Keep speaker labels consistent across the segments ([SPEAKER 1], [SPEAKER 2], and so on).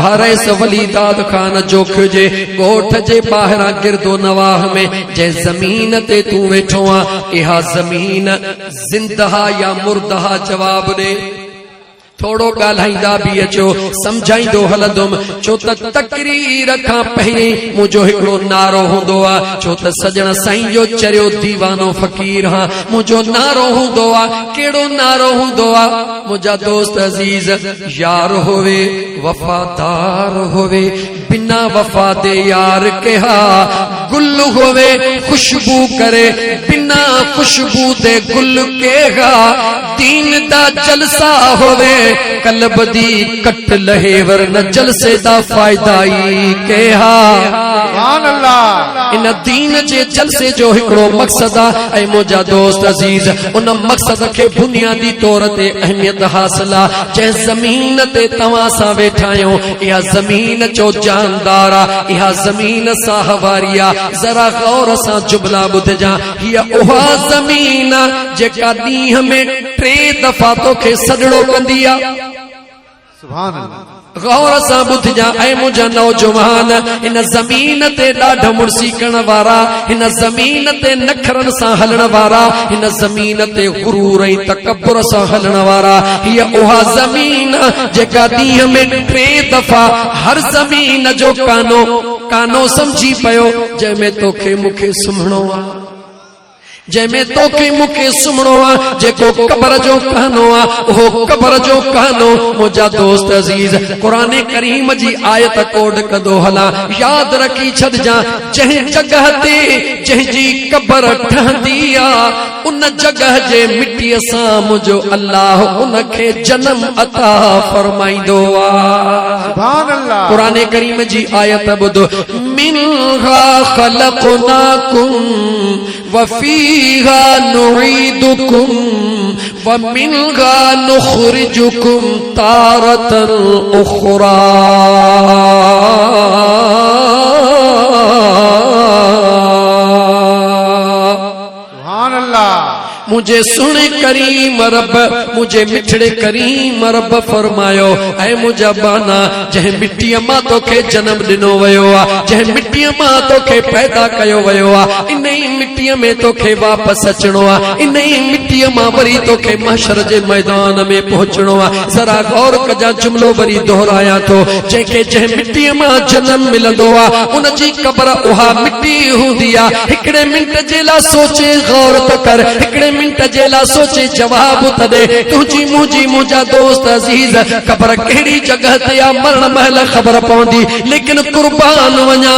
[SPEAKER 1] भारस वलीदाद खान जोख जे गोठ जे बाहरा गिरदो नवाह में जे जमीन ते तू वेठो आ इहा जमीन जिंदहा या मुर्दहा जवाब दे थोड़ो गाल्हाइंदा भी अचो समझाइंदो हलंदुम छो त तकरीर खां पहिरीं मुंहिंजो हिकिड़ो नारो हूंदो आहे छो त सजण साईं जो चरियो दीवानो फ़कीर हां मुंहिंजो नारो हूंदो आहे कहिड़ो नारो हूंदो आहे मुंहिंजा दोस्त अज़ीज़ यार होवे वफादार होवे बिना वफा दे यार कहा गुल होवे खुशबू करे बिना खुशबू दे गुल केगा दीन दा जलसा होवे कल्ब दी कट लहे वरन जलसे दा फायदा ही केहा सुभान अल्लाह इन दीन जे जलसे जो हिकड़ो मकसद है मुंहिंजा दोस्त अजीज उन मकसद के बुनियादी तौर ते अहमियत हासिल आहे जे जमीन ते तव्हां सां वेठा आहियो इहा जमीन जो जानदार आहे इहा जमीन साहवारी आहे जरा गौर सां जुमला ॿुधजा हीअ उहा जमीन जेका ॾींहं में 3 दफ़ा तोखे सजड़ो कंदी आहे
[SPEAKER 2] सुभान अल्लाह
[SPEAKER 1] गौर सां ॿुधजा ऐं मुंहिंजा नौजवान हिन ज़मीन ते ॾाढा मुड़सी करण वारा हिन ज़मीन ते नखरन सां हलण वारा हिन ज़मीन ते गुरूर ऐं तकब्बुर सां हलण वारा हीअ उहा ज़मीन जेका ॾींहं में 3 दफ़ा हर ज़मीन जो कानो समझी पियो जंहिंमें तोखे मूंखे सुम्हणो आहे जंहिंमें तोखे मूंखे सुम्हणो आहे जेको क़बर जो कहानो आहे उहो क़बर जो कहानो मुंहिंजा दोस्त अज़ीज़ क़ुरान करीम जी आयत कोड कंदो हला याद रखी छॾजा जंहिं जगह ते जंहिंजी क़बर ठहंदी आहे उन जगह जे मिटीअ सां मुंहिंजो अल्लाह उनखे जन्म अता फरमाईंदो आहे
[SPEAKER 2] सुभान अल्लाह
[SPEAKER 1] क़ुरान करीम जी आयत ॿुधो मिनहा ख़लक़नाकुम वफ़ीहा नुईदुकुम वमिनहा नुख़रिजुकुम तारतन उख़रा
[SPEAKER 2] सुभान अल्लाह
[SPEAKER 1] मुझे सुन करीम रब मुझे मिठड़े करीम रब फरमायो ऐ मुझा बाना जह मिट्टीअ मां तोखे जन्म ॾिनो वियो आहे जह मिट्टीअ मां तोखे पैदा कयो वियो आहे इन ई मिट्टीअ में तोखे वापसि अचणो आहे इन ई मिट्टीअ मां वरी तोखे महशर जे मैदान में पहुचणो आहे जरा गौर कजा जुमलो वरी दोहरायां थो जंहिंखे जंहिं मिट्टीअ मां जन्म मिलंदो आहे उन जी क़बर उहा मिट्टी हूंदी आहे हिकिड़े मिंट जे लाइ सोचे गौर त कर हिकिड़े मिंट जे लाइ सोचे जवाब त दे तुंहिंजी मुंहिंजी मुंहिंजा दोस्त अज़ीज ख़बर कहिड़ी जगह ते आहे मरण महल ख़बर पवंदी लेकिन कुर्बान वञा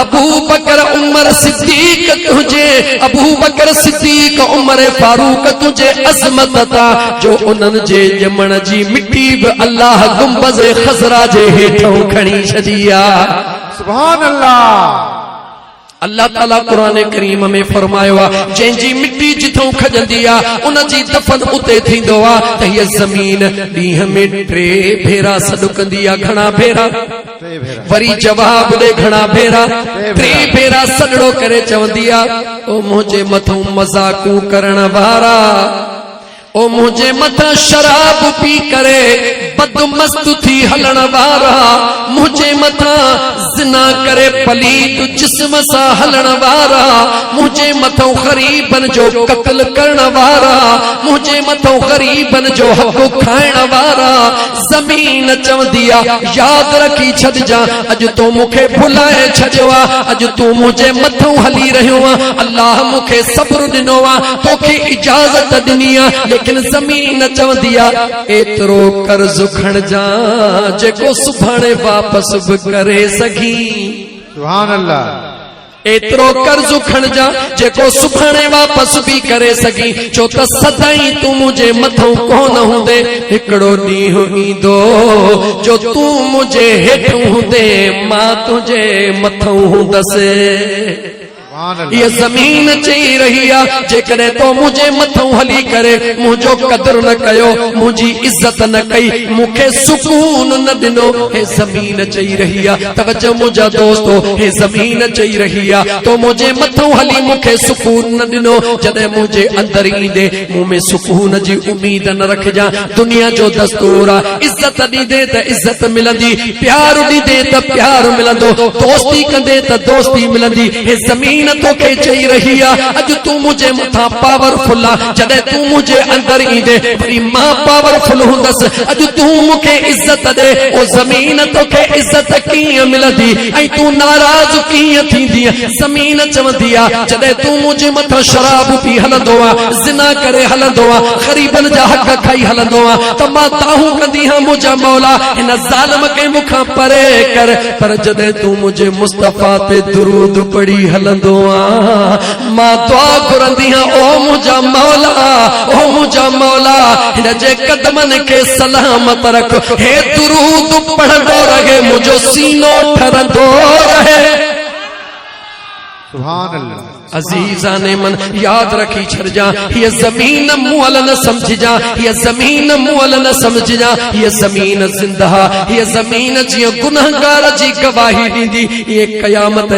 [SPEAKER 1] अबू बकर उमर सिद्दीक तुंहिंजे अबू बकर सिद्दीक उमर फारूक तुंहिंजे अज़मत ता जो उन्हनि जे ॼमण जी मिट्टी बि अल्लाह गुंबज़ ख़ज़रा जे हेठों खणी छॾी आहे
[SPEAKER 2] सुभान अल्लाह
[SPEAKER 1] अल्लाह ताला कुरान करीम में फरमायो आहे जंहिंजी मिट्टी जिथों खजंदी आहे उन जी दफन उते थींदो आहे त हीअ ज़मीन ॾींहं में 3 भेरा सॾु कंदी आहे घणा भेरा वरी जवाब ॾे घणा भेरा 3 भेरा सॾड़ो करे चवंदी आहे ओ मुंहिंजे मथां मज़ाकूं करण वारा ओ मुझे मथा शराब पी करे बदमस्त थी हलण वारा मुझे मथा जिना करे पलीत जिस्म सा हलण वारा मुझे मथो गरीबन जो कत्ल करण वारा मुझे मथो गरीबन जो हक खाइण वारा जमीन चवंदी आहे याद रखी छॾजा अॼु तूं मूंखे भुलाए छॾियो आहे अॼु तूं मुंहिंजे मथो हली रहियो आहे अल्लाह मूंखे सब्र ॾिनो आहे तोखे इजाज़त ॾिनी आहे लेकिन जमीन चवंदी आहे एतिरो कर्ज़ खणजा जेको सुभाणे वापसि बि करे सघी
[SPEAKER 2] सुभान अल्लाह
[SPEAKER 1] एतिरो कर्ज़ खणजा जेको सुभाणे वापसि बि करे सघी छो त सदाई तूं मुंहिंजे मथां कोन हूंदे हिकिड़ो ॾींहुं ईंदो जो तूं मुंहिंजे हेठि हूंदे मां तुंहिंजे मथां हूंदसि ये जमीन चई रही है जेकॾहिं तो मुझे मथों हली करे मुझो कदर न कयो मुझी इज्जत न कई मुखे सुकून न दिनो हे जमीन चई रही है तवज्जो मुझा दोस्तो हे जमीन चई रही है तो मुझे मथों हली मुखे सुकून न दिनो जॾहिं मुझे अंदर ईंदे मुंह में सुकून जी उम्मीद न रखजा दुनिया जो दस्तूर आहे इज्जत ॾींदे त इज्जत मिलंदी प्यार ॾींदे त प्यार मिलंदो दोस्ती कंदे त दोस्ती मिलंदी हे ज़मीन तोखे चई रही आहे अॼु तूं मुंहिंजे मथां पावरफुल आहे जॾहिं तूं मुंहिंजे अंदर ईंदे वरी मां पावरफुल हूंदसि अॼु तूं मूंखे इज्जत ॾे ओ ज़मीन तोखे इज्जत कीअं मिलंदी ऐं तूं नाराज़ कीअं थींदी ज़मीन चवंदी आहे जॾहिं तूं मुंहिंजे मथां शराब पी हलंदो आहे ज़िना करे हलंदो आहे ग़रीबनि जा हक़ खाई हलंदो आहे त मां ताहूं कंदी हां मुंहिंजा मौला हिन ज़ालिम खे मूंखां परे कर पर जॾहिं तूं मुंहिंजे मुस्तफ़ा ते दुरूद पढ़ी हलंदो आहे मां दुआ घुरंदी हां ओ मुंहिंजा मौला हिन जे कदमनि खे सलामत रख हे दुरूद पढ़ंदो रहे मुंहिंजो सीनो ठरंदो रहे
[SPEAKER 2] सुभान अल्लाह
[SPEAKER 1] अजीजा ने मन याद रखी छड़जा ये जमीन मुअल न समझजा ये जमीन मुअल न समझजा ये जमीन जिंदा ये जमीन जियो गुनहगार जी गवाही दींदी ये कयामत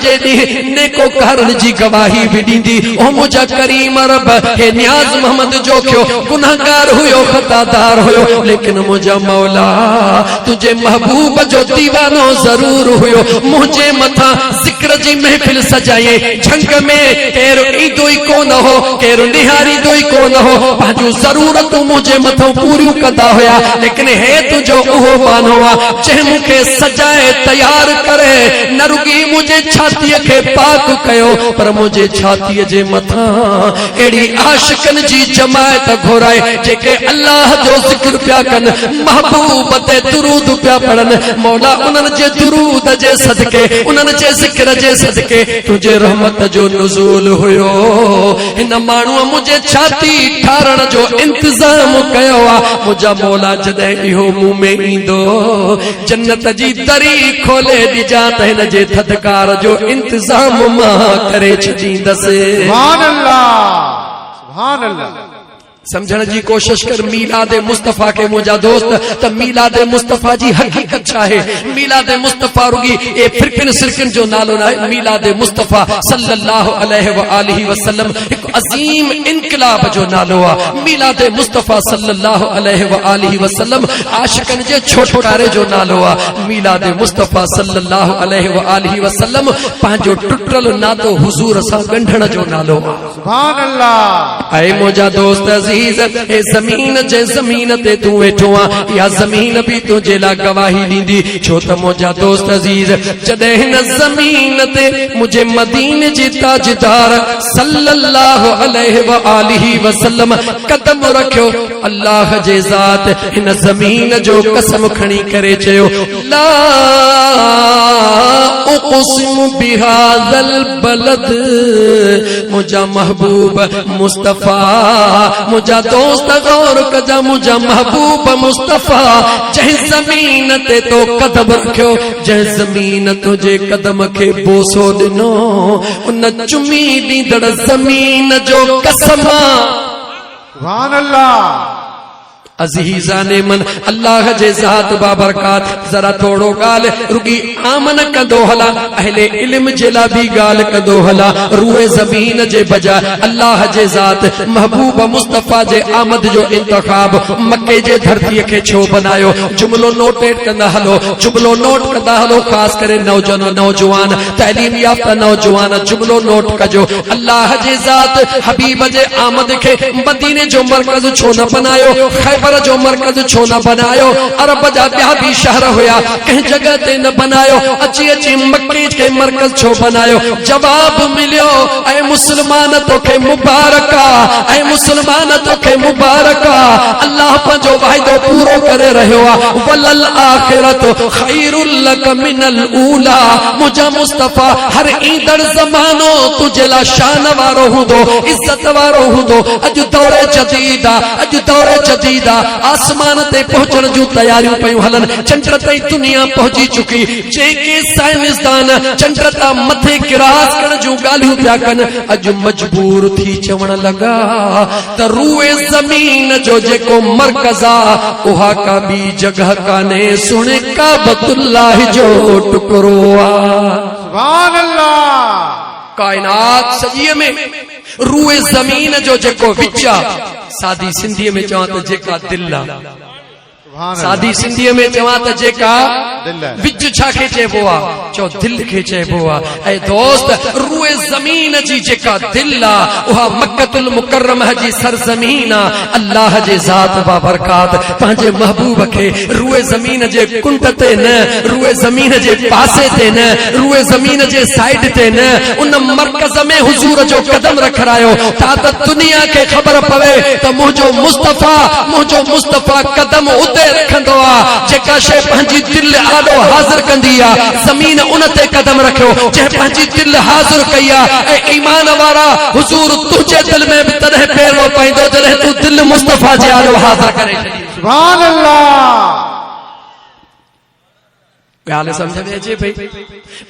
[SPEAKER 1] जे दी नेकोकार जी गवाही भी दींदी ओ मुझा करीम रब हे नियाज मोहम्मद जो क्यों गुनहगार हुयो खतादार हुयो लेकिन मुझा मौला तुझे महबूब जो दीवानो जरूर हुयो मुझे मथा जिक्र जी महफिल सजाए झंग में केर ईदो ही कोन हो केर निहारी दो ही कोन हो पंहिंजूं ज़रूरतूं मुझे मथों पूरियूं कंदा हुया लेकिन हे तुझो उहो बानो आहे जंहिं मूंखे सजाए तैयार करे न रुगी मुझे छातीअ खे पाक कयो पर मुझे छातीअ जे मथां अहिड़ी आशिकनि जी जमायत घुराए जेके अल्लाह जो ज़िक्र पिया कनि महबूब ते दुरूद पिया पढ़नि मौला उन्हनि जे दुरूद जे सदके उन्हनि जे ज़िक्र जे सदके तुझे रहमत जो नुज़ूल हुयो हिन माण्हूअ मुझे छाती ठारण जो इंतजाम कयो आहे मुझा मौला जॾहिं इहो मुंह में ईंदो जन्नत जी दरी खोले ॾिजां त हिन जे थदकार जो इंतजाम मां करे छॾींदसि
[SPEAKER 2] सुभान अल्लाह
[SPEAKER 1] समझण जी कोशिश कर मीलाद मुस्तफ़ा के मुझा दोस्त त मीलाद मुस्तफ़ा जी हकीकत छा है मीलाद मुस्तफ़ा रुगी ए फिरकिन सिरकिन जो नालो ना है मीलाद मुस्तफ़ा सल्लल्लाहु अलैहि व आलिहि वसल्लम एक अजीम इनकलाब जो नालो आ मीलाद मुस्तफ़ा सल्लल्लाहु अलैहि व आलिहि वसल्लम आशिकन जे छोटकारे जो नालो आ मीलाद मुस्तफ़ा सल्लल्लाहु अलैहि व आलिहि वसल्लम पंहिंजो टुटल नातो हुजूर सां ॻंढण जो नालो आ
[SPEAKER 2] सुभान अल्लाह
[SPEAKER 1] ऐ मुझा दोस्त ए जमीन जे जमीन ते तू वेठो आ या जमीन भी तुझे ला गवाही ॾींदी छो त मुझा दोस्त अजीज जॾहिं हिन जमीन ते मुझे मदीने जी ताजदार सल्लल्लाहु अलैहि व आलिहि वसल्लम कदम रखियो अल्लाह जे ज़ात हिन जमीन जो कसम खणी करे चयो ला उक़सिमु बिहाज़ल बलद मुझा महबूब मुस्तफ़ा मुझा दोस्त गौर कजा मुझा महबूब मुस्तफ़ा जंहिं ज़मीन ते तो कदम रखियो जंहिं ज़मीन तुझे कदम खे बोसो ॾिनो उन चुमी ॾींदड़ ज़मीन जो कसम
[SPEAKER 2] सुभान अल्लाह
[SPEAKER 1] अज़ीज़ा ने मन अल्लाह जे ज़ात बाबरकात जरा थोड़ो गाल रुगी आमन कंदो हला अहले इल्म जे ला भी गाल कंदो हला रूए जमीन जे बजाय अल्लाह जे ज़ात महबूब मुस्तफ़ा जे आमद जो इंतखाब मक्के जे धरती के छो बनायो जुमलो नोटेट कंदा हलो जुमलो नोट कंदा हलो खास करे नौजवान तालीम याफ्ता नौजवान जुमलो नोट कजो अल्लाह जे ज़ात हबीब जे आमद के मदीने जो मरकज छो न बनायो खैबर जो मरकज छो न बनायो अरब जा ॿिया भी शहर हुया कंहिं जगह ते न बनायो अची अची मक्के के मरकज छो बनायो जवाब मिलियो ऐ मुसलमान तोखे मुबारका ऐ मुसलमान तोखे मुबारका अल्लाह पंहिंजो वाइदो पूरो करे रहियो आहे वलल आखिरत खैरुल लक मिनल ऊला मुझा मुस्तफा हर ईंदड़ ज़मानो तुझे ला शान वारो हूंदो इज्जत वारो हूंदो अज दौरे जदीदा आसमान ते पहुंचण जूं तैयारियूं पयूं हलन चंड ताईं दुनिया पहुंची चुकी जेके साइंसदान चंड तां मथे क्रॉस करण जूं ॻाल्हियूं पिया कनि अज मजबूर थी चवण लगा त रूए ज़मीन जो जेको मरकज़ आहे उहा का ॿी जगह कान्हे सुण काबतुल्लाह जो टुकरो आहे
[SPEAKER 2] सुभान अल्लाह
[SPEAKER 1] कायनात सॼीअ में रूए ज़मीन जो जेको विच आहे सादी सिंधीअ में चवां त जेका दिल आहे सादी सिंधीअ में चवां त जेका विच छाखे चइबो आहे चओ दिल खे चइबो आहे ऐं दोस्त रूए ज़मीन जी जेका दिल आहे उहा मक्कतुल मुकर्रमह जी सरज़मीन आहे अल्लाह जे ज़ात बाबरकात पंहिंजे महबूब खे रूए ज़मीन जे कुंड ते न रूए ज़मीन जे पासे ते न रूए ज़मीन जे साइड ते न उन मरकज़ में हुजूर जो कदम रखरायो त दुनिया खे ख़बर पवे त मुंहिंजो मुस्तफा कदम उते रखंदो आहे जेका शइ पंहिंजी दिल आॾो हाज़िर कंदी आहे ज़मीन उन ते कदम रखियो जंहिं पंहिंजी दिल हाज़िर कई आहे ऐं ईमान वारा हुजूर तुंहिंजे दिल में बि तॾहिं फेरो पवंदो जॾहिं तूं दिल मुस्तफा जे आॾो हाज़िर करे छॾी
[SPEAKER 2] सुभान अल्लाह
[SPEAKER 1] ॻाल्हि सम्झ में अचे पई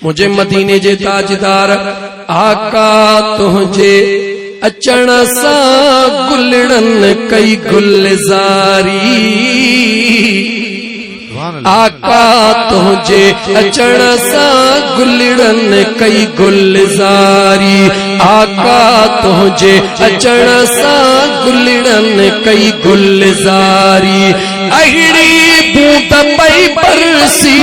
[SPEAKER 1] मुंहिंजे मदीने जे ताजदार आका तुंहिंजे अचण सां गुलड़न कई गुलज़ारी आका तुझे अचण सां गुलड़न कई गुलज़ारी आका तुझे अचण सां गुलड़न कई गुलज़ारी अहिड़ी बूंद पई बरसी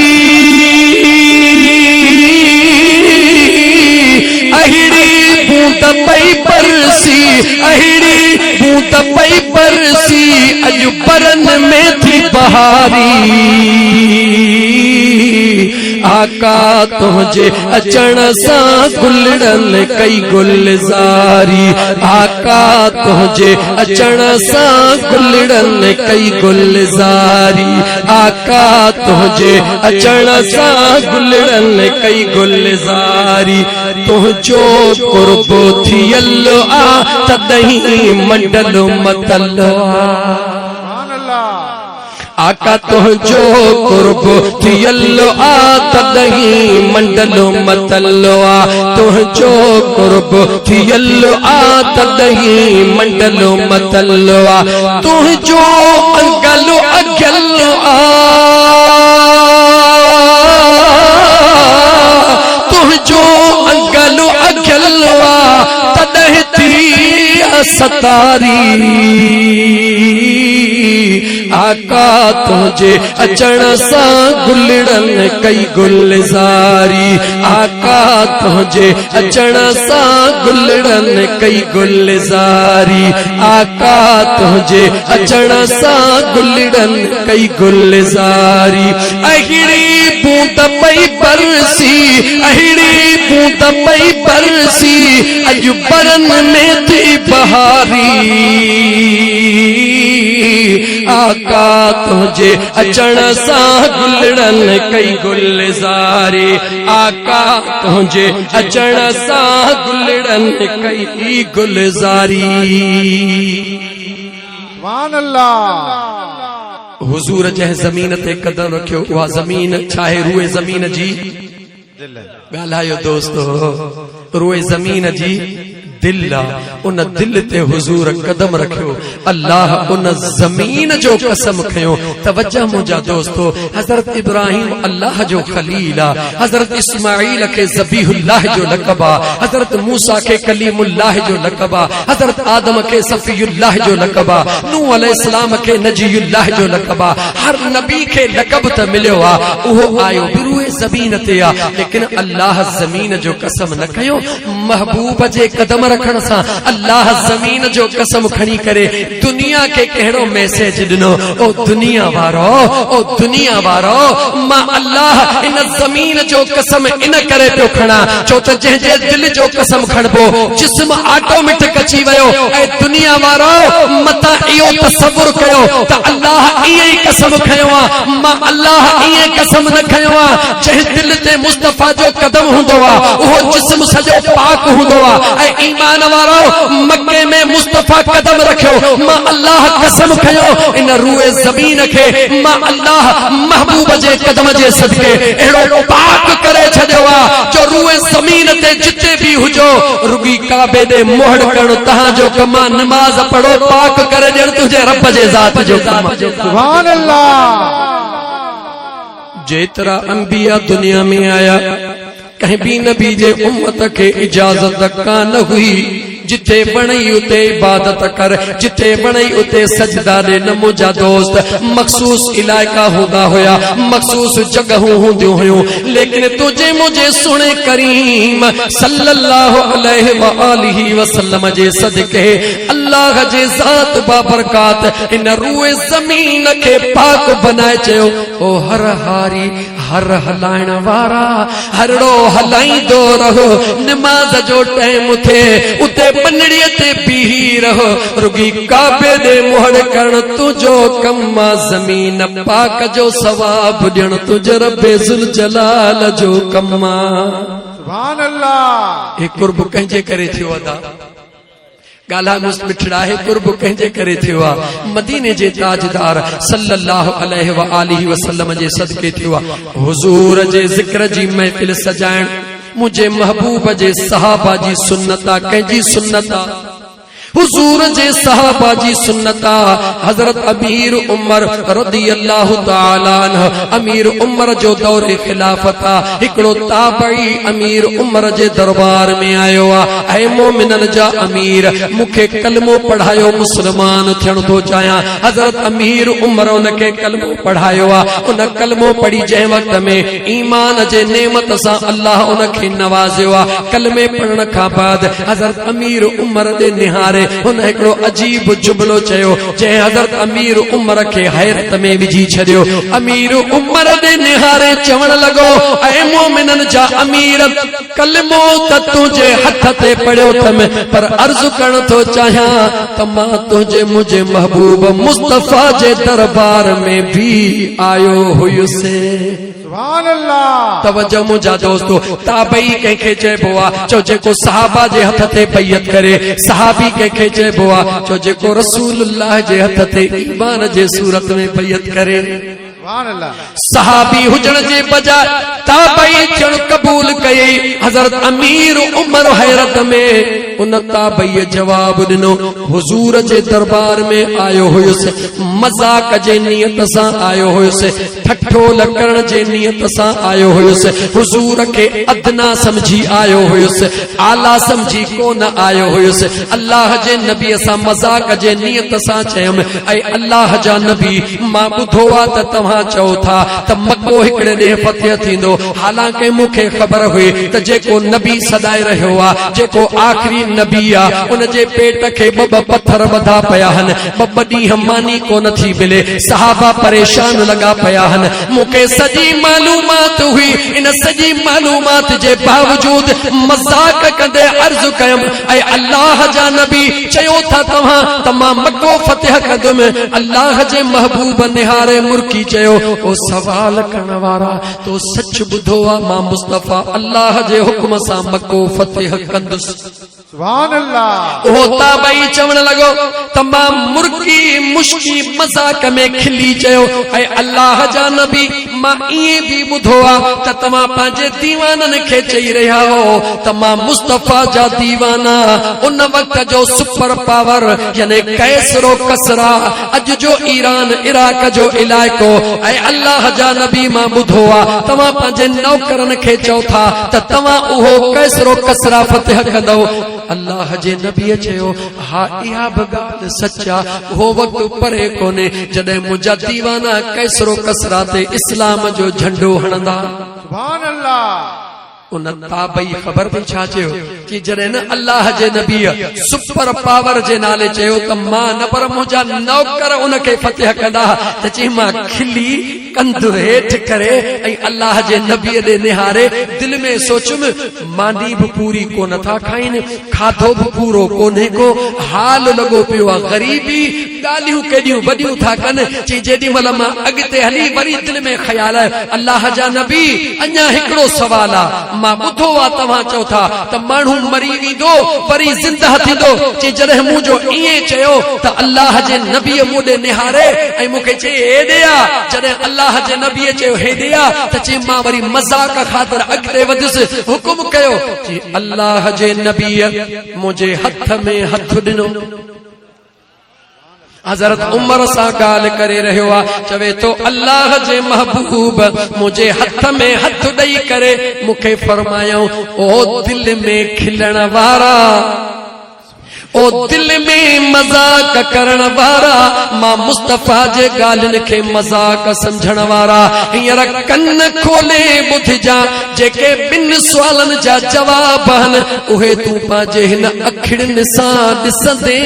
[SPEAKER 1] अहिड़ी बूंद पई बरसी अहिड़ी बूंद पई बरसी अज परन में थी बहारी आका तुझे अचण सां गुलड़न कई गुलज़ारी आका तुझे अचण सां गुलड़न कई गुलज़ारी आका तुझे अचण सां गुलड़न कई गुलज़ारी तुझो कुर्बो थियल आ तदहीं मंडल मतल आका तुझो कुर्बो थियल आ तदहीं मंडल मतल आ तुझो कुर्बो थियल आ तदहीं मंडल मतल आ तुझो अंगल अगल आ तुझो अंगल अगल आ तदहीं थी सतारी आका तुझे अचण सां गुलड़न कई गुलज़ारी आका तुझे अचण सां गुलड़न कई गुलज़ारी आका तुझे अचण सां गुलड़न कई गुलज़ारी अहिड़ी बूंद पई बरसी अहिड़ी बूंद पई बरसी अज परन में थी बहारी आका तुझे अचण सां गुलड़न कई गुलज़ारी आका तुझे अचण सां गुलड़न कई गुलज़ारी
[SPEAKER 2] सुभान अल्लाह
[SPEAKER 1] हुजूर जंहिं ज़मीन ते कदम रखियो उहा ज़मीन छाहे रूए ज़मीन जी ॻाल्हायो दोस्तो रूए ज़मीन जी दिल उन दिल ते हुजूर कदम रखियो अल्लाह उन ज़मीन जो कसम खयो तवज्जो मुंहिंजा दोस्तो हज़रत इब्राहिम अल्लाह जो खलील आहे हज़रत इस्माईल खे ज़बीहुल्लाह जो लक़ब आहे हज़रत मूसा खे कलीमुल्लाह जो लक़ब आहे हज़रत आदम खे सफ़ीयुल्लाह जो लक़ब आहे नूह अलैहिस्सलाम खे नजीयुल्लाह जो लक़ब आहे हर नबी खे लक़ब त मिलियो आहे उहो आयो बि रूए ज़मीन ते आहे लेकिन अल्लाह ज़मीन जो कसम न कयो महबूब जे कदम रखण सां अल्लाह ज़मीन जो कसम खणी करे दुनिया के कहिड़ो मैसेज ॾिनो। ओ दुनिया वारो मां अल्लाह इन ज़मीन जो कसम इन करे पियो खणा छो त जंहिंजे दिल जो कसम खणबो जिस्म ऑटोमेटिक अची वियो। ऐं दुनिया वारो मता इहो तसव्वुर कयो त अल्लाह ईअं ई कसम खयो आहे। मां अल्लाह ईअं कसम न खयो आहे। जंहिं दिल ते मुस्तफ़ा जो कदम हूंदो आहे उहो जिस्म सॼो पाक हूंदो आहे। ऐं ईमान वारो मक्के में मुस्तफ़ा कदम रखियो मां अल्लाह कसम खयो इन रूए ज़मीन खे मां अल्लाह महबूब जे कदम जे सदके अहिड़ो पाक करे छॾियो आहे जो रूए ज़मीन ते जिते भी हुजो रुगी काबे दे मोहर करण तहांजो कम नमाज पढ़ो पाक करे ॾियण तुंहिंजे रब जे ज़ात जो कम।
[SPEAKER 2] सुभान अल्लाह।
[SPEAKER 1] जेतरा अंबिया दुनिया में आया कहीं भी नबी जे उम्मत के इजाजत कान हुई। जिथे बणई उते इबादत कर जिथे बणई उते सजदा दे न मुंहिंजा दोस्त मखसूस इलाइका हूंदा हुया मखसूस जगहूं हूंदियूं हुयूं। लेकिन तुझे मुझे सुने करीम सल्लल्लाहु अलैहि व आलिहि वसल्लम जे सदके अल्लाह जे ज़ात बाबरकात इन रूए ज़मीन के पाक बनाए चयो ओ हर हारी हर हलाइण वारा हरड़ो हलाईंदो रहो। नमाज जो टाइम थे उते बनड़ीअ ते बीही रहो। रुगी काबे दे मोहर करण तुझो कम ज़मीन पाक जो सवाब ॾियण तुझे रब्बे ज़ुल जलाल जो कम।
[SPEAKER 2] सुभान अल्लाह।
[SPEAKER 1] हे कुर्ब कंहिंजे करे थियो अदा गाला मुस मिठड़ा है कुर्ब कंहिंजे करे थियो आहे मदीने जे ताजदार सल्लल्लाहु अलैहि व आलिहि वसल्लम जे सदके थियो आहे। हुजूर जे ज़िक्र जी महफिल सजाइण मुझे महबूब जे सहाबा जी सुन्नता कंहिंजी सुन्नता हुजूर जे सहाबा जी सुन्नता। हजरत अमीर उमर रदियल्लाहु ताला अन्हु अमीर उमर जो दौर खिलाफत हिकड़ो ताबई अमीर उमर जे दरबार में आयो आ। ऐ मोमिनन जा अमीर मुखे कलमो पढ़ायो मुसलमान थियण थो चाहियां। हजरत अमीर उमर उनके कलमो पढ़ायो आ। उन कलमो पढ़ी जंहिं वक्त में ईमान जे नेमत सां अल्लाह उनखे नवाज़ियो आ। कलमे पढ़ण खां बाद हजरत अमीर उमर दे निहारे उन हिकड़ो अजीब जुमलो चयो जंहिं हजरत अमीर उमर खे हैरत में विझी छॾियो। अमीर उमर दे निहारे चवण लॻो ऐ मोमिनन जा अमीर कलमो त तुंहिंजे हथ ते पढ़ियो थम पर अर्ज़ करण थो चाहियां त मां तुंहिंजे मुंहिंजे महबूब मुस्तफ़ा जे दरबार में भी आयो हुयुसि।
[SPEAKER 2] सुभान अल्लाह।
[SPEAKER 1] तवज्जो मुंहिंजा दोस्तो ताबई कंहिंखे चइबो आहे छो जेको सहाबा जे हथ ते बैयत करे। सहाबी कंहिंखे चइबो आहे छो जेको रसूलुल्लाह जे हथ ते ईमान जे सूरत में बैयत करे।
[SPEAKER 2] सुभान अल्लाह।
[SPEAKER 1] सहाबी हुजण जे बजाय ताबई थियण कबूल कई। हजरत अमीर उमर हैरत में उन ताबई जवाब ॾिनो हुजूर जे दरबार में आयो हुयुसि मज़ाक जे नियत सां आयो हुयुसि ठठोल करण जे नियत सां आयो हुयुसि। हुजूर खे अदना समझी आयो हुयुसि आला समझी कोन आयो हुयुसि। अल्लाह जे नबी सां मज़ाक जे नियत सां चयुमि ऐं अल्लाह जा नबी मां ॿुधो आहे त तव्हां चओ था त मक्को हिकड़े ॾींहुं फतह थींदो। हालांकि मूंखे ख़बर हुई त जेको नबी सदाए रहियो आहे जेको आख़िरी नबी आहे उन जे पेट खे ॿ पत्थर ॿधा पिया आहिनि। ॿ ॾींहं मानी कोन थी मिले। सहाबा परेशान लॻा पिया आहिनि। मूंखे सॼी मालूमात हुई। इन सॼी मालूमात जे बावजूद मज़ाक कंदे अर्ज़ कयुमि ऐं अल्लाह जा नबी चयो था तव्हां त मां मक्को फतह कंदुमि। अल्लाह जे महबूब निहारे मुर्की चयो ओ सवाल करण वारा तो सच ॿुधो आहे मां मुस्तफ़ा अल्लाह जे हुक्म सां मक्को फतह कंदुसि।
[SPEAKER 2] सुभान अल्लाह।
[SPEAKER 1] ओ ताबई चवण लॻो त मां मुर्की मुश्की मज़ाक में खिली चयो ऐं अल्लाह जा नबी मां ईअं भी ॿुधो आहे त तव्हां पंहिंजे दीवाननि खे चई रहिया हो त मां मुस्तफ़ा जा दीवाना। उन वक्त जो सुपर पावर यानी कैसरो कसरा अॼु जो ईरान इराक जो इलाइक़ो ऐं अल्लाह जा नबी मां ॿुधो आहे तव्हां पंहिंजे नौकरनि खे चओ था त तव्हां उहो कैसरो कसरा फतह कंदो। अल्लाह जे नबी चयो हा इहा बि ॻाल्हि सच आहे। उहो वक़्तु परे कोन्हे जॾहिं मुंहिंजा दीवाना कैसरो कसरा ते इस्लाम जो झंडो हणंदा।
[SPEAKER 2] सुभान अल्लाह।
[SPEAKER 1] उन ताबई ख़बर थी छा चयो कि जॾहिं न अल्लाह जे नबीअ सुपर पावर जे नाले चयो त मां न पर मुंहिंजा नौकर उनखे फतेह कंदा त चई मां खिली कंधु हेठि करे ऐं अल्लाह जे नबीअ ॾे निहारे दिलि में सोचुमि मानी बि पूरी कोन था खाइनि, खाधो बि पूरो कोन्हे को, हाल लॻो पियो आहे ग़रीबी, ॻाल्हियूं केॾियूं वॾियूं था कनि। चई जेॾी महिल मां अॻिते हली वरी दिलि में ख़्याल आयो अल्लाह जा नबी अञा हिकिड़ो सवाल आहे, मां ॿुधो आहे तव्हां चओ था त माण्हू मरी वेंदो वरी ज़िंदा थींदो। चई जॾहिं मुंहिंजो ईअं चयो त अल्लाह जे नबीअ मूं ॾे निहारे ऐं मूंखे चई हेॾे आ, जॾहिं अल्लाह जे नबीअ चयो हेॾे आ त चई मां वरी मज़ाक ख़ातिर अॻिते वधियुसि, हुकुम कयो चई अल्लाह जे नबीअ मुंहिंजे हथ में हथ ॾिनो। हज़रत उमर सां ॻाल्हि करे रहियो आहे, चवे तो अल्लाह जे महबूब मुंहिंजे हथ में हथ ॾेई करे मूंखे फरमायऊं ओ दिलि में खिलण वारा, ओ दिल में मजाक करण वारा, मां मुस्तफा जे ॻाल्हियुनि खे मजाक समझण वारा हींअर कन खोले ॿुधजा, जेके ॿिनि सुवालनि जा जवाब आहिनि उहे तूं पंहिंजे हिन अखियुनि सां ॾिसंदे।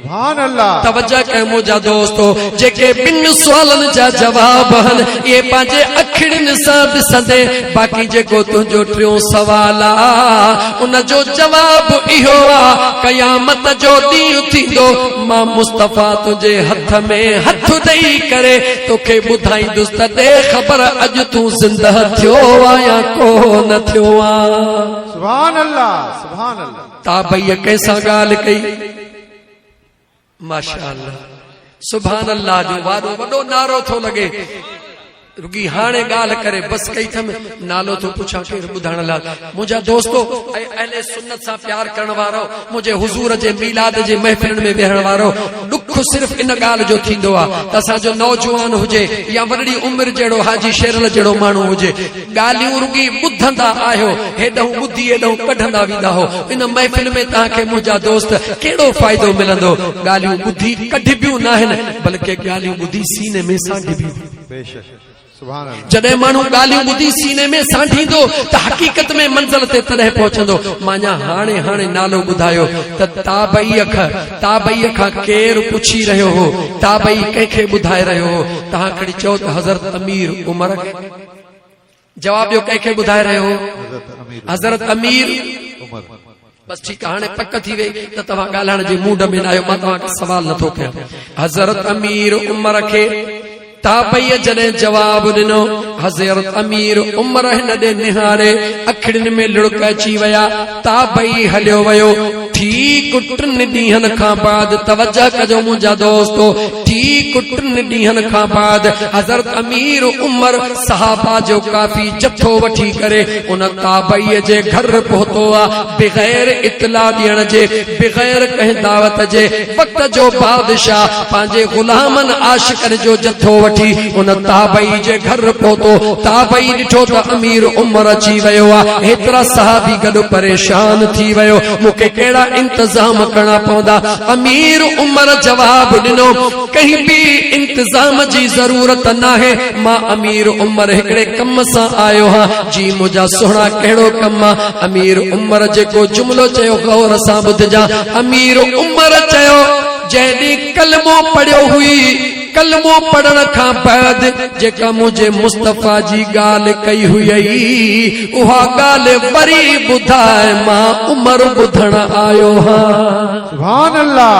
[SPEAKER 2] सुभान अल्लाह।
[SPEAKER 1] तवज्जो कयो मुंहिंजा दोस्तो, जेके ॿिनि सुवालनि जा जवाब आहिनि इहे पंहिंजे अखियुनि सां ॾिसंदे, बाक़ी जेको तुंहिंजो टियों सवाल आहे उन जो जवाब इहो आहे क़यामत जो ॾींहुं थींदो मां मुस्तफा तुंहिंजे हथ में हथ ॾेई करे तोखे ॿुधाईंदुसि त ॾे ख़बर अॼु तूं ज़िंदा थियो आहे या कोन थियो आहे।
[SPEAKER 2] सुभान अल्लाह, सुभान अल्लाह।
[SPEAKER 1] ताबईअ कंहिंसां ॻाल्हि कई, माशाअल्लाह सुभान अल्लाह जो वारो वॾो नारो थो लॻे, रुगी हाणे ॻाल्हि करे बस कई थम नालो थो पुछां केरु ॿुधाइण लाइ। मुंहिंजा दोस्तो ऐं अहले सुन्नत सां प्यार करण वारो, मुंहिंजे हुज़ूर जे मीलाद जे महफ़िलुनि में वेहण वारो, ॾुख सिर्फ़ इन ॻाल्हि जो थींदो आहे त असांजो नौजवान हुजे या वॾड़ी उमिरि जहिड़ो हाजी शेरल जहिड़ो माण्हू हुजे, ॻाल्हियूं रुगी ॿुधंदा आहियो, हेॾऊं ॿुधी हेॾऊं कढंदा वेंदा हो। इन महफ़िल में तव्हांखे मुंहिंजा दोस्त कहिड़ो फ़ाइदो मिलंदो? ॻाल्हियूं ॿुधी कढिबियूं न आहिनि बल्कि ॻाल्हियूं ॿुधी सीने में सांढिबियूं। जॾहिं माण्हू ॻाल्हियूं ॿुधी सीने में सांढींदो त हक़ीक़त में मंज़िल ते तॾहिं पहुचंदो। मां हाणे हाणे नालो ॿुधायो त ताबईअ खां केरु पुछी रहियो हो, ताबई कंहिंखे ॿुधाए रहियो हो? तव्हां खणी चओ त हज़रत अमीर उमर खे। जवाब ॾियो कंहिंखे ॿुधाए रहियो हो? हज़रत अमीर उमर। बस ठीकु आहे, हाणे पक थी वई त तव्हां ॻाल्हाइण जे मूड में न आहियो, मां तव्हांखे सवाल नथो कयां। हज़रत अमीर उमर खे ताबईअ जॾहिं जवाब ॾिनो, हज़रत अमीर उमर हिन ॾे निहारे अखियुनि में लुड़क अची विया, ताबई हलियो वियो। ठीक 3 ॾींहंनि खां बाद, तवज्जो कजो मुंहिंजा दोस्तो, ठीक 3 ॾींहंनि खां बाद हज़रत अमीर उमर सहाबा जो काफ़ी जथो वठी करे उन ताबईअ जे घर पहुतो आहे, बग़ैर इत्तला ॾियण जे, बग़ैर कंहिं दावत जे। वक़्त जो बादशाह पंहिंजे ग़ुलामनि आशिक़नि जो जथो वठी उन ताबई जे घर पहुतो। ताबई ॾिठो त अमीर उमर अची वियो आहे, हेतिरा सहाबी गॾु परेशान थी वियो, मूंखे कहिड़ा इंतजाम करना पवंदा? अमीर उमर जवाब ॾिनो, कहीं भी इंतजाम जी जरूरत न है, मां अमीर उमर हिकिड़े कम सां आयो हां। जी मुंहिंजा सोहणा कहिड़ो कम आहे? अमीर उमर जेको जुमिलो चयो गौर सां ॿुधजा। अमीर उमर चयो जॾहिं कलमो पढ़ियो हुई, कलमो पढ़ण खां बाद जेका मुझे मुस्तफा जी ॻाल्हि कई हुई उहा ॻाल्हि वरी ॿुधाए, मां उमर ॿुधण आयो हां।
[SPEAKER 2] सुभान अल्लाह,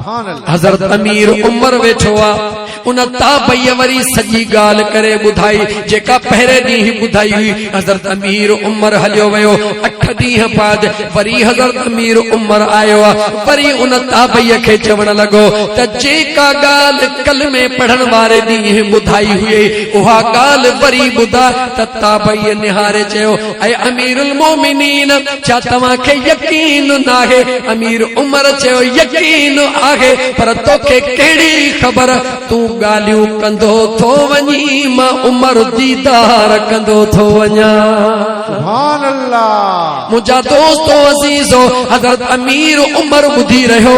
[SPEAKER 2] सुभान अल्लाह।
[SPEAKER 1] हज़रत अमीर उमर वेठो आहे, उन ताबईअ वरी सॼी ॻाल्हि करे ॿुधाई जेका पहिरें ॾींहुं ॿुधाई हुई। हज़रत अमीर उमर हलियो वियो। 8 ॾींहं बाद वरी हज़रत अमीर उमर आयो आहे, वरी उन ताबईअ खे चवण लॻो त जेका ॻाल्हि कल में पढ़ण वारे ॾींहुं ॿुधाई हुई उहा ॻाल्हि वरी ॿुधा। त ताबईअ निहारे चयो, ऐ अमीरुल मोमिनीन, छा तव्हांखे यकीन न आहे? अमीर उमर चयो, यकीन आहे, पर तोखे कहिड़ी ख़बर? तूं ॻाल्हियूं कंदो थो वञी, मां उमर दीदार कंदो थो वञा।
[SPEAKER 2] सुभान अल्लाह।
[SPEAKER 1] मुझा दोस्तो अज़ीज़ो हज़रत अमीर उमर बुधी रहो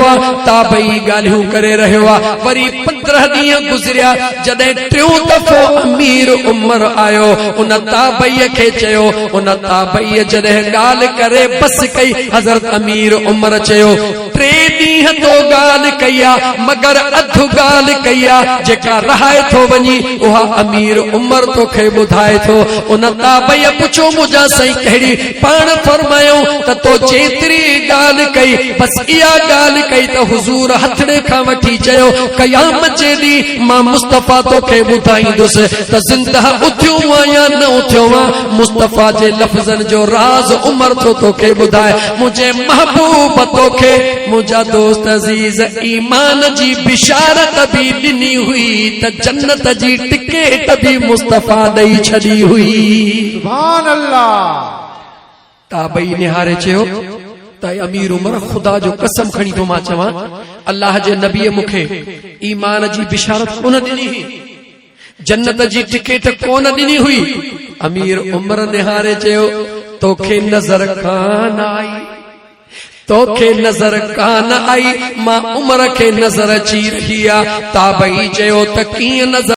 [SPEAKER 1] ताबई गालियों करे रहो वरी 15 ॾींहं गुज़रिया जॾहिं टियों दफ़ो अमीर उमर आयो उन ताबई खे चयो उन ताबई जॾहिं ॻाल्हि करे बस कई हज़रत अमीर उमर चयो 3 ॾींहं तो ॻाल्हि कई मगर अधु ॻाल्हि कई जेका रहाए थो वञी उहा अमीर उमर तोखे ॿुधाए थो उन ताबई पुछो मुंहिंजा साईं कहिड़ी पाण फरमायो त तो जेतिरी ॻाल्हि कई बस इहा ॻाल्हि कई त हुज़ूर हथड़े खां वठी चयो क़यामत जे ॾींहुं मां मुस्तफ़ा तोखे ॿुधाईंदुसि त ज़िंदह उथियो या न उथियो मुस्तफ़ा जे लफ़्ज़नि जो राज़ उमर थो तोखे ॿुधाए मुंहिंजे महबूब तोखे मुंहिंजा दोस्त अज़ीज़ ईमान जी बिशारत भी ॾिनी हुई त जन्नत जी टिकेट भी मुस्तफ़ा ॾेई छॾी हुई
[SPEAKER 2] सुभान अल्लाह
[SPEAKER 1] ताबई निहारे चयो त अमीर उमर खुदा जो कसम खणी तो मां चवां अल्लाह जे नबी मूंखे ईमान जी बिशारत कोन ॾिनी हुई जन्नत जी टिकेट कोन ॾिनी हुई अमीर उमर निहारे चयो तोखे नज़र कान आई तोखे नज़र कान आई मां उमर खे नज़र अची रही आहे ताबई चयो त कीअं नज़र